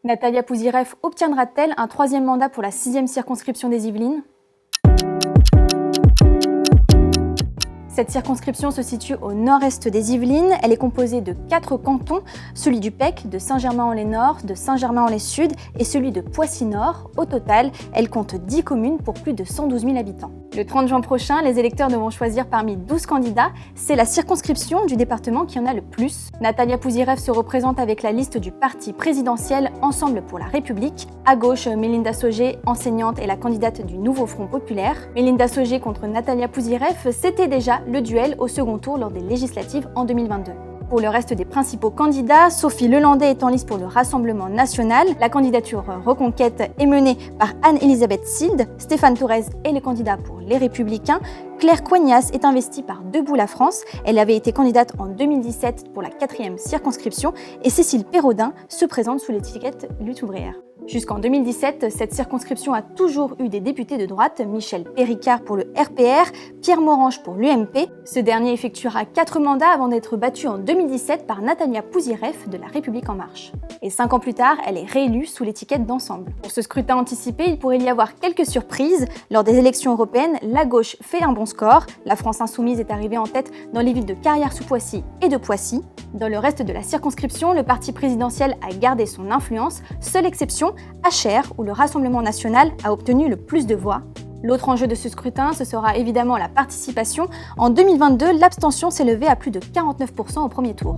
Natalia Pouzyrev obtiendra-t-elle un troisième mandat pour la 6e circonscription des Yvelines? Cette circonscription se situe au nord-est des Yvelines. Elle est composée de 4 cantons, celui du Pec, de Saint-Germain-en-Laye-Nord, de Saint-Germain-en-Laye-Sud et celui de Poissy-Nord. Au total, elle compte 10 communes pour plus de 112 000 habitants. Le 30 juin prochain, les électeurs devront choisir parmi 12 candidats. C'est la circonscription du département qui en a le plus. Natalia Pouzyrev se représente avec la liste du parti présidentiel Ensemble pour la République. À gauche, Melinda Sauget, enseignante, est la candidate du Nouveau Front Populaire. Melinda Sauget contre Natalia Pouzyrev, c'était déjà le duel au second tour lors des législatives en 2022. Pour le reste des principaux candidats, Sophie Lelandais est en lice pour le Rassemblement national. La candidature Reconquête est menée par Anne-Elisabeth Sild. Stéphane Torres est le candidat pour les Républicains. Claire Coignas est investie par Debout la France. Elle avait été candidate en 2017 pour la 4e circonscription. Et Cécile Perraudin se présente sous l'étiquette Lutte ouvrière. Jusqu'en 2017, cette circonscription a toujours eu des députés de droite, Michel Péricard pour le RPR, Pierre Morange pour l'UMP. Ce dernier effectuera 4 mandats avant d'être battu en 2017 par Natalia Pouzyrev de La République En Marche. Et 5 ans plus tard, elle est réélue sous l'étiquette d'Ensemble. Pour ce scrutin anticipé, il pourrait y avoir quelques surprises. Lors des élections européennes, la gauche fait un bon score. La France Insoumise est arrivée en tête dans les villes de Carrière-sous-Poissy et de Poissy. Dans le reste de la circonscription, le parti présidentiel a gardé son influence, seule exception, HR, où le Rassemblement national a obtenu le plus de voix. L'autre enjeu de ce scrutin, ce sera évidemment la participation. En 2022, l'abstention s'est levée à plus de 49% au premier tour.